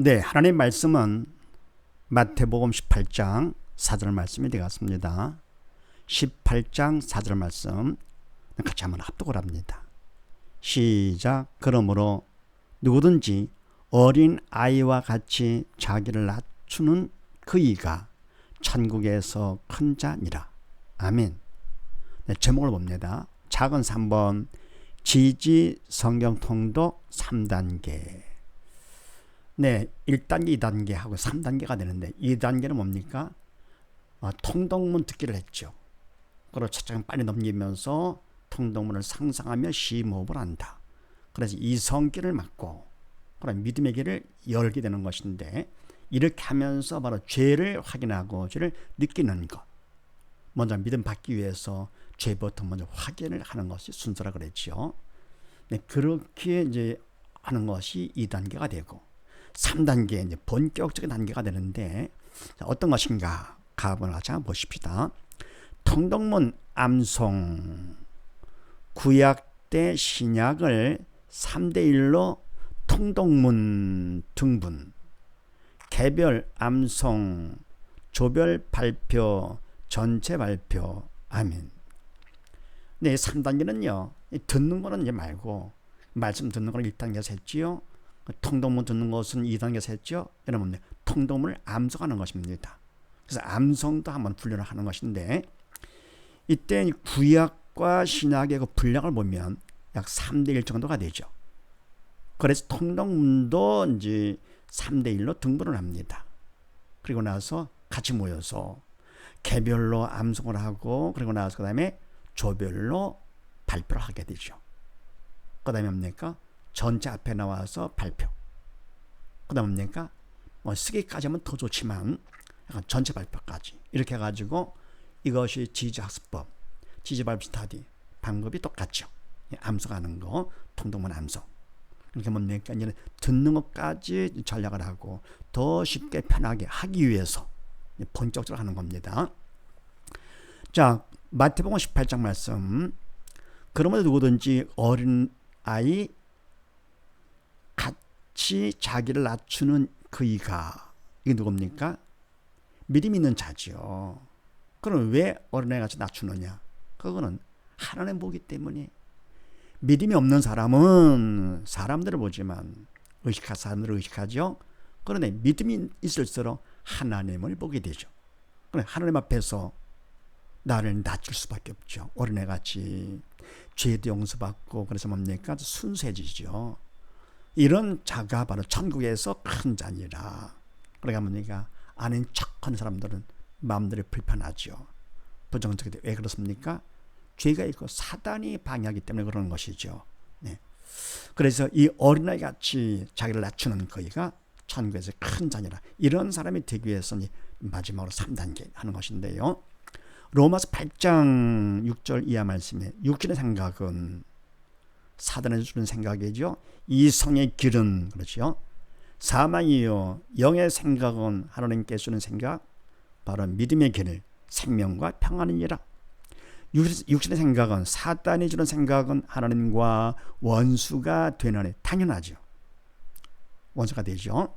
네, 하나님 말씀은 마태복음 18장 4절 말씀이 되겠습니다. 18장 4절 말씀 같이 한번 합독을 합니다. 시작. 그러므로 누구든지 어린 아이와 같이 자기를 낮추는 그이가 천국에서 큰 자니라. 아멘. 네, 제목을 봅니다. 작은 3번 지지 성경 통독 3단계. 네, 1단계, 2단계 하고 3단계가 되는데 2단계는 뭡니까? 통독문 듣기를 했죠. 그리고 차츰 빨리 넘기면서 통독문을 상상하며 시모업을 한다. 그래서 이성길을 막고 그럼 믿음의 길을 열게 되는 것인데, 이렇게 하면서 바로 죄를 확인하고 죄를 느끼는 것. 먼저 믿음 받기 위해서 죄부터 먼저 확인을 하는 것이 순서라 그랬죠. 네, 그렇게 이제 하는 것이 2단계가 되고 3단계 이제 본격적인 단계가 되는데, 어떤 것인가 가본을 같이 한번 보십시다. 통독문 암송, 구약 때 신약을 3대1로 통독문 등분, 개별 암송, 조별 발표, 전체 발표. 아멘. 네, 3단계는요, 듣는 거는 이제 말고, 말씀 듣는 거는 1단계에서 했지요. 통독문 듣는 것은 2단계에서 했죠. 여러분, 통독문을 암송하는 것입니다. 그래서 암송도 한번 훈련을 하는 것인데, 이때 구약과 신약의 그 분량을 보면 약 3대1 정도가 되죠. 그래서 통독문도 이제 3대1로 등분을 합니다. 그리고 나서 같이 모여서 개별로 암송을 하고, 그리고 나서 그 다음에 조별로 발표를 하게 되죠. 그 다음에 뭡니까? 전체 앞에 나와서 발표. 그 다음에 뭡니까? 쓰기까지 하면 더 좋지만 약간 전체 발표까지 이렇게 해가지고, 이것이 지지학습법, 지지발표 스타디 방법이 똑같죠. 암송하는 거, 통독문 암송. 이렇게 뭡니까? 이제 듣는 것까지 전략을 하고 더 쉽게 편하게 하기 위해서 본격적으로 하는 겁니다. 자, 마태복음 18장 말씀. 그러므로 누구든지 어린 아이 같이 자기를 낮추는 그이가, 이게 누굽니까? 믿음 있는 자죠. 그럼 왜 어린아이 같이 낮추느냐? 그거는 하나님 보기 때문에. 믿음이 없는 사람은 사람들을 보지만 의식할 사람들을 의식하죠. 그런데 믿음이 있을수록 하나님을 보게 되죠. 그래, 하나님 앞에서 나를 낮출 수밖에 없죠. 어린애같이 죄도 용서받고, 그래서 뭡니까? 순수해지죠. 이런 자가 바로 천국에서 큰 자니라. 그러니까 뭡니까? 아는 척하는 사람들은 마음들이 불편하죠. 부정적이다. 왜 그렇습니까? 죄가 있고 사단이 방해하기 때문에 그러는 것이죠. 네. 그래서 이 어린아이 같이 자기를 낮추는 거이가 천국에서 큰 자니라. 이런 사람이 되기 위해서는 마지막으로 3단계 하는 것인데요. 로마서 8장 6절 이하 말씀에 육신의 생각은 사단에 주는 생각이죠. 이성의 길은 그렇죠. 사망이요 영의 생각은 하나님께 주는 생각, 바로 믿음의 길을 생명과 평안이니라. 육신의 생각은, 사단이 주는 생각은 하나님과 원수가 되나니 당연하죠. 원수가 되죠.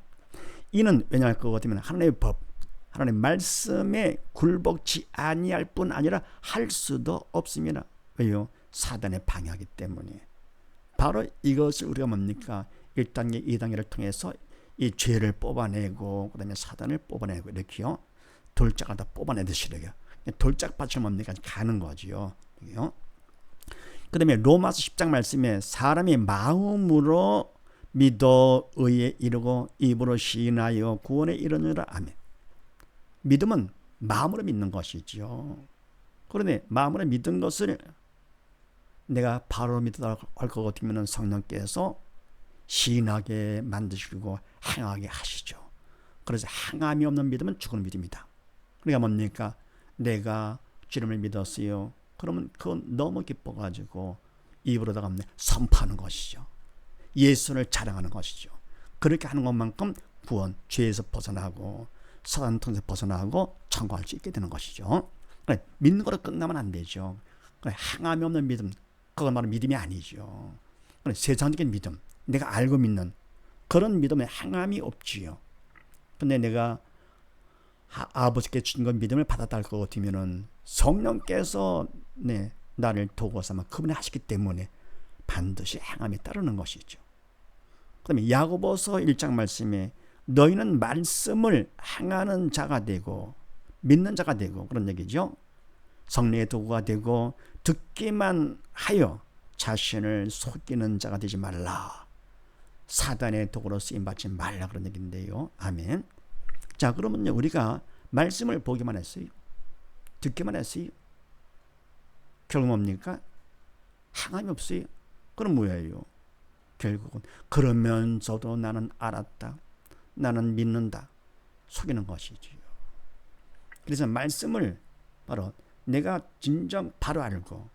이는 왜냐할 것 같으면 하나님의 법, 하나님의 말씀에 굴복치 아니할 뿐 아니라 할 수도 없습니다. 왜요? 사단의 방해하기 때문에. 바로 이것을 우리가 뭡니까? 1단계, 2단계를 통해서 이 죄를 뽑아내고, 그 다음에 사단을 뽑아내고, 이렇게요. 돌짝을 다 뽑아내듯이 이렇게. 돌짝밭을 뭡니까? 가는 거지요. 그 다음에 로마서 10장 말씀에 사람이 마음으로 믿어 의에 이르고 입으로 시인하여 구원에 이르느라. 아멘. 믿음은 마음으로 믿는 것이죠. 그런데 마음으로 믿은 것을 내가 바로 믿어야 할 것 같으면 성령께서 시인하게 만드시고 행하게 하시죠. 그래서 행함이 없는 믿음은 죽은 믿음이다. 그러니까 뭡니까? 내가 주님을 믿었어요. 그러면 그건 너무 기뻐가지고 입으로다가 선포하는 것이죠. 예수를 자랑하는 것이죠. 그렇게 하는 것만큼 구원, 죄에서 벗어나고 사단 통해서 벗어나고 천국할 수 있게 되는 것이죠. 믿는 거로 끝나면 안 되죠. 행함이 없는 믿음, 그건 바로 믿음이 아니죠. 세상적인 믿음, 내가 알고 믿는 그런 믿음에 행함이 없지요. 근데 내가 아버지께 준 건 믿음을 받았다 할 것 같으면은 성령께서 나를 도구 삼아 그분이 하시기 때문에 반드시 행함이 따르는 것이죠. 그 다음에 야고보서 1장 말씀에 너희는 말씀을 행하는 자가 되고 믿는 자가 되고 그런 얘기죠. 성령의 도구가 되고 듣기만 하여 자신을 속이는 자가 되지 말라. 사단의 도구로 쓰임받지 말라 그런 얘기인데요. 아멘. 자, 그러면요, 우리가 말씀을 보기만 했어요. 듣기만 했어요. 결국 뭡니까? 행함이 없어요. 그럼 뭐예요? 결국은 그러면서도 나는 알았다, 나는 믿는다, 속이는 것이지요. 그래서 말씀을 바로 내가 진정 바로 알고,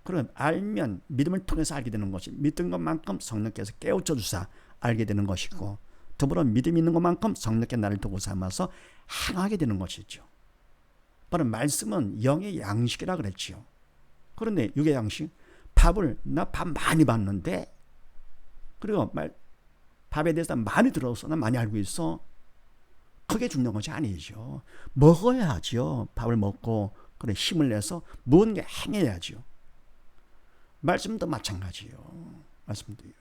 그럼 알면 믿음을 통해서 알게 되는 것이, 믿은 것만큼 성령께서 깨우쳐 주사 알게 되는 것이고, 더불어 믿음이 있는 것만큼 성령께 나를 도구 삼아서 행하게 되는 것이죠. 바로 말씀은 영의 양식이라 그랬지요. 그런데 육의 양식, 밥을 나 밥 많이 봤는데, 그리고 밥에 대해서 많이 들어서 나 많이 알고 있어. 그게 중요한 것이 아니죠. 먹어야죠. 밥을 먹고 그래 힘을 내서 뭔가 행해야죠. 말씀도 마찬가지요. 말씀도요.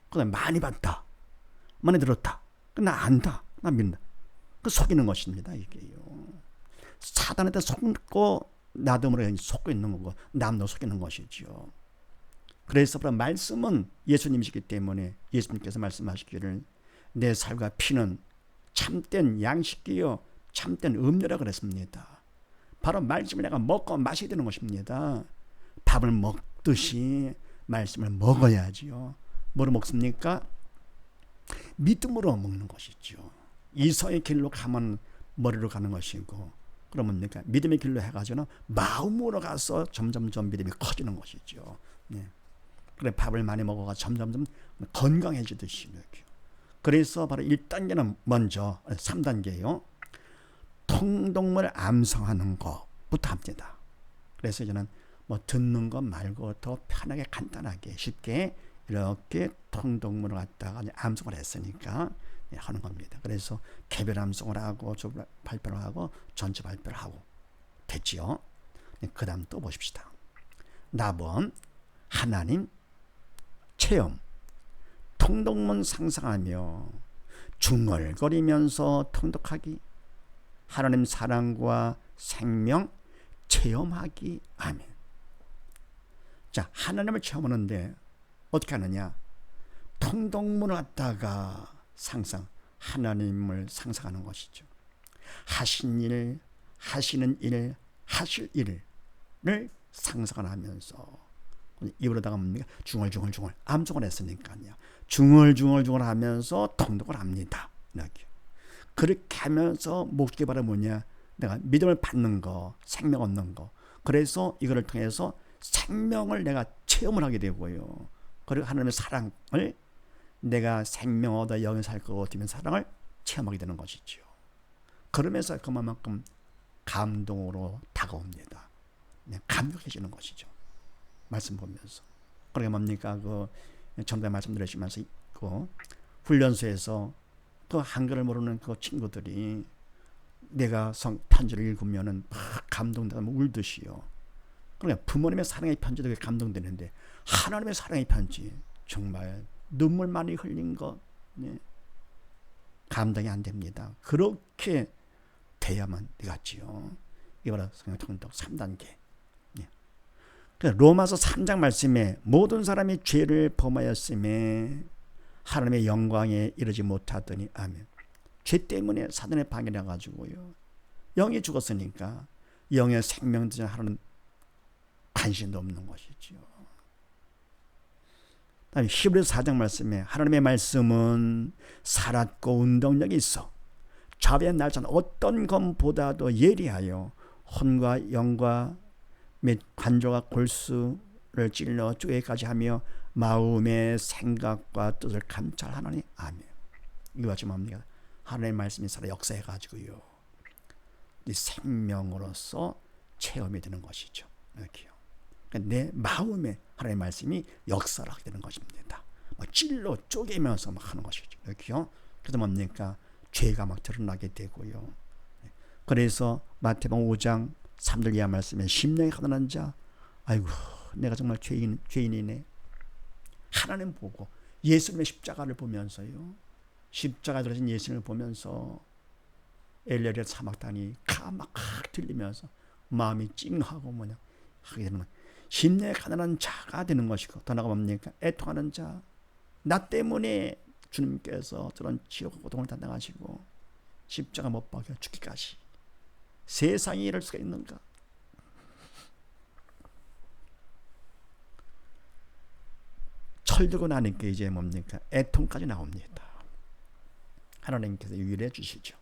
그다음 많이 봤다, 많이 들었다, 나 안다, 나 믿는다. 그 속이는 것입니다. 이게요. 사단한테 속고 나름으로 속고 있는 거고 남도 속이는 것이죠. 그래서 말씀은 예수님이시기 때문에 예수님께서 말씀하시기를 내 살과 피는 참된 양식이요 참된 음료라 그랬습니다. 바로 말씀을 내가 먹고 마셔야 되는 것입니다. 밥을 먹듯이 말씀을 먹어야지요. 뭐로 먹습니까? 믿음으로 먹는 것이죠. 이성의 길로 가면 머리로 가는 것이고, 그러면 뭡니까? 믿음의 길로 해가지고는 마음으로 가서 점점점 믿음이 커지는 것이죠. 네. 그래 밥을 많이 먹어가 점점점 건강해지듯이. 그래서 바로 1단계는 먼저 3단계요. 통독문을 암송하는 것부터 합니다. 그래서 저는 뭐 듣는 것 말고 더 편하게 간단하게 쉽게 이렇게 통독문을 갖다가 암송을 했으니까 하는 겁니다. 그래서 개별 암송을 하고 발표를 하고 전체 발표를 하고 됐지요. 그 다음 또 보십시다. 나번 하나님 체험, 통독문 상상하며 중얼거리면서 통독하기, 하나님 사랑과 생명 체험하기. 아멘. 자, 하나님을 체험하는데 어떻게 하느냐? 통독문을 갖다가 하나님을 상상하는 것이죠. 하신 일, 하시는 일, 하실 일을 상상을 하면서 입으로다가 뭡니까? 중얼중얼 암송을 했으니까요. 중얼중얼 하면서 통독을 합니다. 이렇게. 그렇게 하면서 목적이 바로 뭐냐? 내가 믿음을 받는 거, 생명 얻는 거. 그래서 이거를 통해서 생명을 내가 체험을 하게 되고요. 그리고 하나님의 사랑을 내가 생명 얻어 영에 살 것 같으면 사랑을 체험하게 되는 것이죠. 그러면서 그만큼 감동으로 다가옵니다. 감격해지는 것이죠. 말씀 보면서. 그러니까 뭡니까? 전에 말씀드렸지만서 훈련소에서 그 한글을 모르는 그 친구들이 내가 편지를 읽으면은 막 감동되고 울듯이요. 그러니까 부모님의 사랑의 편지도 감동되는데 하나님의 사랑의 편지 정말 눈물 많이 흘린 거 감당이 안 됩니다. 그렇게 돼야만 되겠지요. 이게 바로 성령 통독 3단계. 로마서 3장 말씀에 모든 사람이 죄를 범하였음에 하나님의 영광에 이르지 못하더니 아멘. 죄 때문에 사단의 방해를 해가지고요. 영이 죽었으니까 영의 생명들을 하는 관심도 없는 것이죠. 다음에 히브리서 4장 말씀에 하나님의 말씀은 살았고 운동력이 있어 좌우의 날짜는 어떤 것보다도 예리하여 혼과 영과 및 관조와 골수를 찔러 쪼개까지 하며 마음의 생각과 뜻을 감찰하노니 아멘. 이거 맞지 뭡니까? 하나님의 말씀이 살아 역사해가지고요. 이 생명으로서 체험이 되는 것이죠. 이렇게요. 그러니까 내 마음에 하나님의 말씀이 역사를 하게 되는 것입니다. 막 찔러 쪼개면서 막 하는 것이죠. 이렇게요. 그래서 뭡니까? 죄가 막 드러나게 되고요. 그래서 마태복음 5장 3절 이하 말씀에 심령이 가난한 자, 아이고 내가 정말 죄인이네. 하나님 보고 예수님의 십자가를 보면서요. 십자가에 들어진 예수님을 보면서 엘리엘의 사막단이 막 들리면서 마음이 찡하고 뭐냐 하게 되는 거예요. 심령이 가난한 자가 되는 것이고, 더 나아가 뭡니까? 애통하는 자, 나 때문에 주님께서 저런 지옥 고통을 담당하시고 십자가 못 박혀 죽기까지 세상이 이럴 수가 있는가? 철들고 나니까 이제 뭡니까? 애통까지 나옵니다. 하나님께서 유일해 주시죠.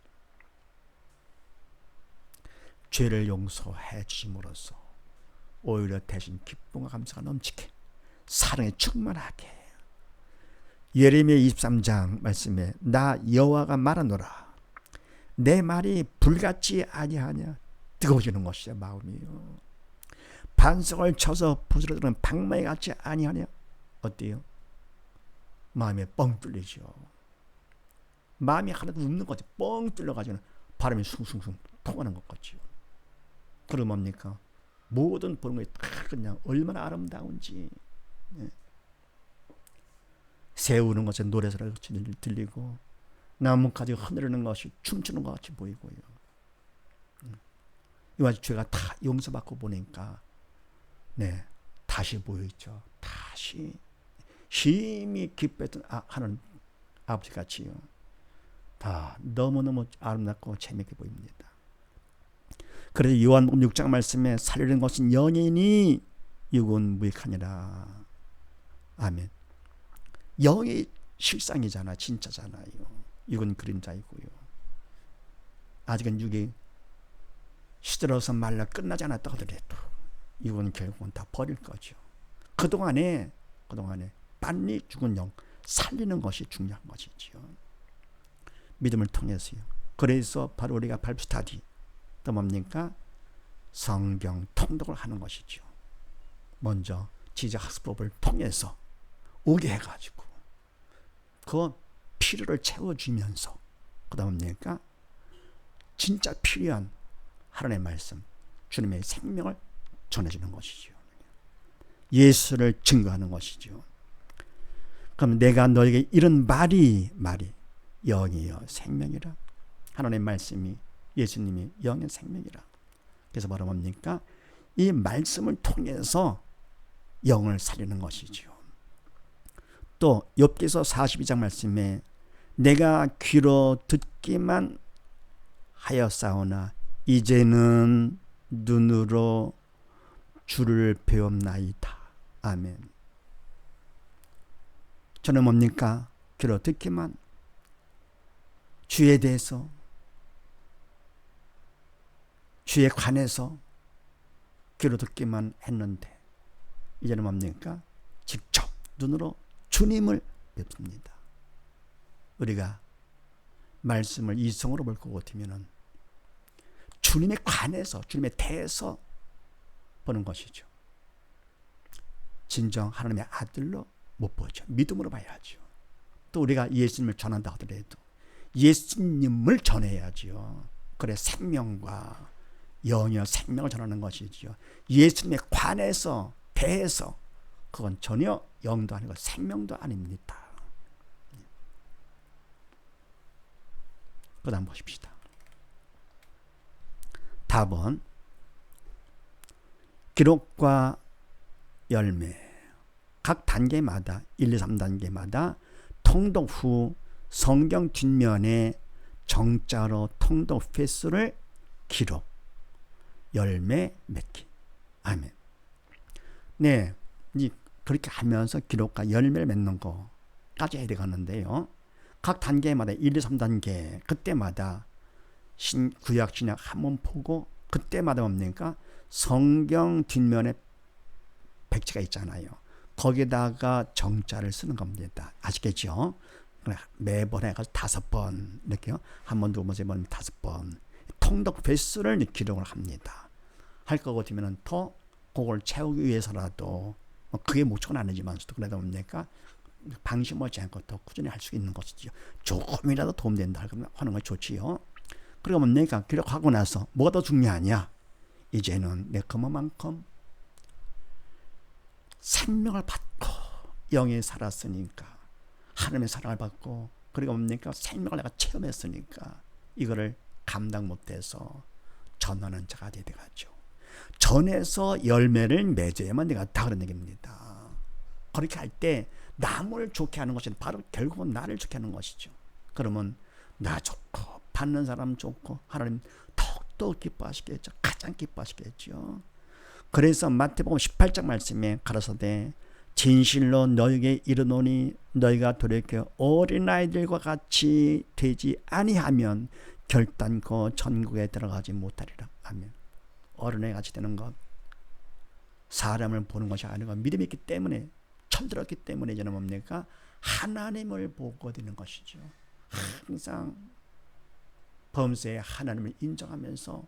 죄를 용서해 주심으로써 오히려 대신 기쁨과 감사가 넘치게, 사랑에 충만하게. 예레미야 23장 말씀에 나 여호와가 말하노라, 내 말이 불같지 아니하냐. 뜨거워지는 것이야 마음이요. 반석을 쳐서 부스러지는 방망이 같지 아니하냐. 어때요? 마음에 뻥 뚫리죠. 마음이 하나도 없는 거지. 뻥 뚫려가지고 바람이 숭숭숭 통하는 것 같죠. 그럼 뭡니까? 모든 보는 것이 다 그냥 얼마나 아름다운지. 네. 새우는 것에 노래소리가 들리고 나뭇가지 흔들리는 것이 춤추는 것 같이 보이고요. 이와 죄가 다 용서받고 보니까 네, 다시 보이죠. 다시 힘이 기뻐했던 하는 아버지같이요. 다 너무너무 아름답고 재미있게 보입니다. 그래서 요한복음 6장 말씀에 살리는 것은 영이니 육은 무익하니라. 아멘. 영이 실상이잖아. 진짜잖아요. 육은 그림자이고요. 아직은 육이 시들어서 말라 끝나지 않았다 하더라도 육은 결국은 다 버릴 거죠. 그동안에 빨리 죽은 영 살리는 것이 중요한 것이지요. 믿음을 통해서요. 그래서 바로 우리가 바이블 스터디, 또 뭡니까? 성경 통독을 하는 것이죠. 먼저 지적학습법을 통해서 오게 해가지고 그 필요를 채워주면서 그 다음 뭡니까? 진짜 필요한 하나님의 말씀, 주님의 생명을 전해주는 것이죠. 예수를 증거하는 것이죠. 그럼 내가 너에게 이런 말이 영이요 생명이라. 하나님의 말씀이, 예수님이 영의 생명이라. 그래서 바로 뭡니까? 이 말씀을 통해서 영을 살리는 것이죠. 또 욥기서 42장 말씀에 내가 귀로 듣기만 하였사오나 이제는 눈으로 주를 배웠나이다. 아멘. 저는 뭡니까? 귀로 듣기만, 주에 대해서, 주에 관해서 귀로 듣기만 했는데 이제는 뭡니까? 직접 눈으로 주님을 뵙습니다. 우리가 말씀을 이성으로 볼 것 같으면 주님에 관해서, 주님에 대해서 보는 것이죠. 진정 하나님의 아들로 못 보죠. 믿음으로 봐야죠. 또 우리가 예수님을 전한다 하더라도 예수님을 전해야죠. 그래 생명과 영이여 생명을 전하는 것이죠. 예수님에 관해서 대해서 그건 전혀 영도 아니고 생명도 아닙니다. 그 다음 보십시다. 답은 기록과 열매, 각 단계마다 1, 2, 3단계마다 통독 후 성경 뒷면에 정자로 통독 횟수를 기록, 열매 맺기. 아멘. 네, 그렇게 하면서 기록과 열매를 맺는 거까지 해야 되겠는데요. 각 단계마다 1, 2, 3단계 그때마다 구약 신약 한번 보고 그때마다 뭡니까? 성경 뒷면에 백지가 있잖아요. 거기다가 정자를 쓰는 겁니다. 아시겠죠? 매번 해가지고 5번 이렇게요. 한 번, 두 번, 세 번, 5번 통독 횟수를 기록을 합니다. 할 것 같으면 더 그걸 채우기 위해서라도 그게 목적은 아니지만 그래도 뭡니까? 방심하지 않고 더 꾸준히 할 수 있는 것이죠. 조금이라도 도움된다 하는 건 좋지요. 그리고 내가 기록하고 나서 뭐가 더 중요하냐? 이제는 내 그만큼 생명을 받고 영이 살았으니까, 하나님의 사랑을 받고, 그리고 생명을 내가 체험했으니까 이거를 감당 못해서 전하는 자가 되어가죠. 전해서 열매를 맺어야만 내가 다 그런 얘기입니다. 그렇게 할 때 남을 좋게 하는 것이 바로 결국은 나를 좋게 하는 것이죠. 그러면 나 좋고 받는 사람 좋고 하나님 더욱더 기뻐하시겠죠. 가장 기뻐하시겠죠. 그래서 마태복음 18장 말씀에 가라사대 진실로 너에게 이르노니 너희가 돌이켜 어린아이들과 같이 되지 아니하면 결단코 천국에 들어가지 못하리라. 아멘. 어른애 같이 되는 것, 사람을 보는 것이 아니고 믿음이 있기 때문에, 철들었기 때문에 저는 뭡니까? 하나님을 보고 되는 것이죠. 항상 범세에 하나님을 인정하면서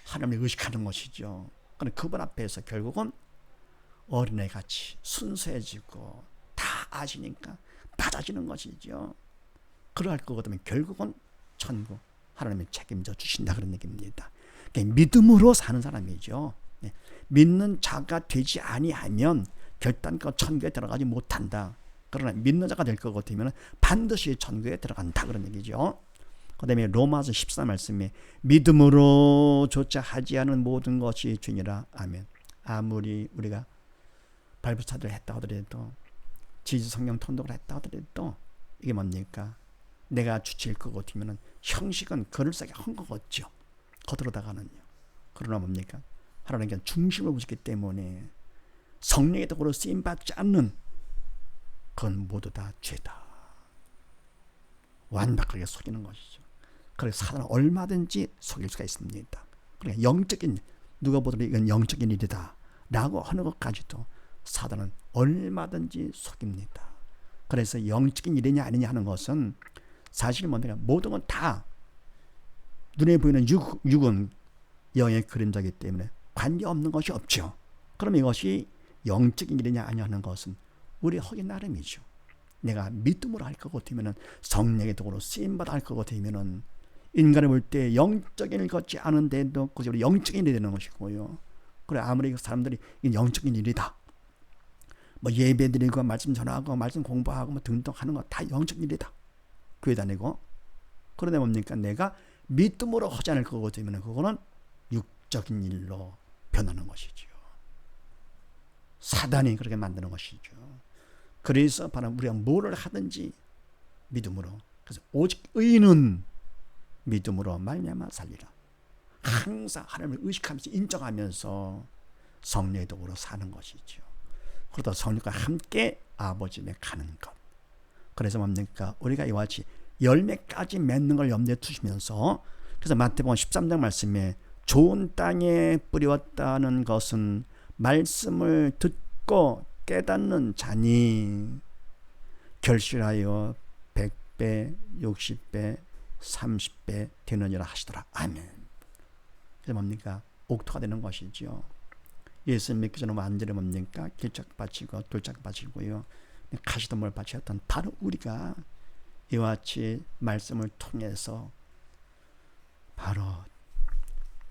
하나님을 의식하는 것이죠. 그럼 그분 앞에서 결국은 어린애같이 순수해지고 다 아시니까 받아지는 것이죠. 그러할 거거든요. 결국은 천국 하나님이 책임져 주신다 그런 얘기입니다. 그러니까 믿음으로 사는 사람이죠. 믿는 자가 되지 아니하면 결단코 천국에 들어가지 못한다. 그러나 믿는 자가 될 것 같으면 반드시 천국에 들어간다 그런 얘기죠. 그 다음에 로마서 14 말씀에 믿음으로 조차 하지 않은 모든 것이 주니라. 아멘. 아무리 우리가 발부차를 했다 하더라도, 지지 성경 통독을 했다 하더라도 이게 뭡니까? 내가 주체일 것 같으면 형식은 그럴싸하게 한 것 같죠. 거들어다가는요. 그러나 뭡니까? 하나님께 중심을 보시기 때문에 성령의 도구로 쓰임받지 않는 그건 모두 다 죄다. 완벽하게 속이는 것이죠. 그래서 사단은 얼마든지 속일 수가 있습니다. 그러니까 영적인, 누가 보더라도 이건 영적인 일이다 라고 하는 것까지도 사단은 얼마든지 속입니다. 그래서 영적인 일이냐 아니냐 하는 것은 사실 뭔가 모든 건 다 눈에 보이는 육은 영의 그림자이기 때문에 관계없는 것이 없죠. 그럼 이것이 영적인 일이냐 아니냐 하는 것은 우리 허기 나름이죠. 내가 믿음으로 할 것 같으면, 성령의 도구로 쓰임받아 할 것 같으면, 인간을 볼 때 영적인 일 같지 않은데도 그저 영적인 일이 되는 것이고요. 그래 아무리 사람들이 이게 영적인 일이다, 뭐 예배 드리고 말씀 전하고 말씀 공부하고 뭐 등등 하는 거 다 영적인 일이다, 교회 다니고. 그러다 뭡니까? 내가 믿음으로 하지 않을 것 같으면 그거는 육적인 일로 변하는 것이죠. 사단이 그렇게 만드는 것이죠. 그래서 바로 우리가 뭐를 하든지 믿음으로, 그래서 오직 의인은 믿음으로 말미암아 살리라. 항상 하나님을 의식하면서 인정하면서 성령의 도구로 사는 것이죠. 그러다 성령과 함께 아버지에 가는 것. 그래서 뭡니까? 우리가 이와 같이 열매까지 맺는 걸 염두에 두시면서, 그래서 마태복음 13장 말씀에 좋은 땅에 뿌렸다는 것은 말씀을 듣고 깨닫는 자니 결실하여 100배, 60배, 30배 되느니라 하시더라. 아멘. 그래서 뭡니까? 옥토가 되는 것이죠. 예수 믿기 전에 완전히 뭡니까? 길짝밭이고 돌짝밭이고요. 가시덤불 밭이었던 바로 우리가 이와 같이 말씀을 통해서 바로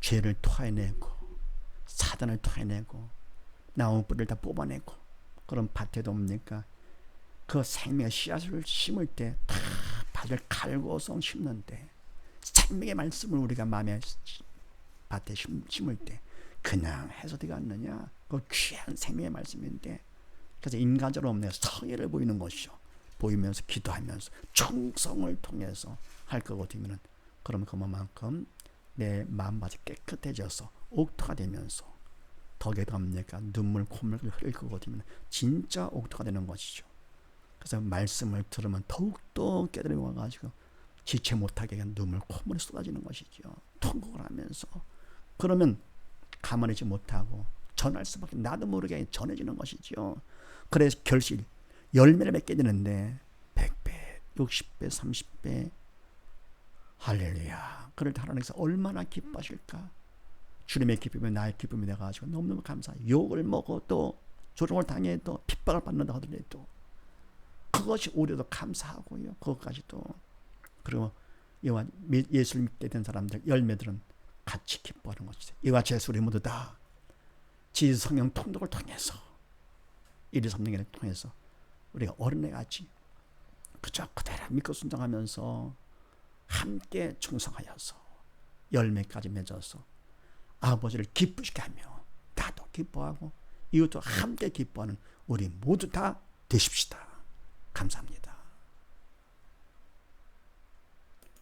죄를 토해내고 사단을 토해내고 나무 뿌리를 다 뽑아내고, 그런 밭에도 뭡니까? 그 생명의 씨앗을 심을 때 다 밭을 갈고서 심는데, 생명의 말씀을 우리가 마음에 밭에 심을 때 그냥 해서 되지 않느냐? 그 귀한 생명의 말씀인데, 그래서 인간적으로 없는 성의를 보이는 것이죠. 보이면서 기도하면서 충성을 통해서 할 것 같으면, 그러면 그만큼 내 마음밭이 깨끗해져서 옥토가 되면서 덕에 뭡니까? 눈물 콧물을 흘릴 것 같으면 진짜 옥토가 되는 것이죠. 그래서 말씀을 들으면 더욱더 깨달음이 와가지고 지체 못하게 그냥 눈물 콧물이 쏟아지는 것이죠. 통곡을 하면서. 그러면 가만히 있지 못하고 전할 수밖에, 나도 모르게 전해지는 것이죠. 그래서 결실 열매를 맺게 되는데 100배, 60배, 30배 할렐루야. 그럴 때 하나님께서 얼마나 기뻐하실까. 주님의 기쁨이 나의 기쁨이 돼가지고 너무너무 감사해요. 욕을 먹어도 조롱을 당해도 핍박을 받는다 하더라도 그것이 우리도 감사하고요. 그것까지도. 그리고 이와 예수를 믿게 된 사람들, 열매들은 같이 기뻐하는 것이죠. 이와 제수 우리 모두 다 지성령 통독을 통해서 1, 2, 3등을 통해서 우리가 어린애같이 그저 그대로 믿고 순종하면서 함께 충성하여서 열매까지 맺어서 아버지를 기쁘시게 하며 나도 기뻐하고 이웃도 함께 기뻐하는 우리 모두 다 되십시다. 감사합니다.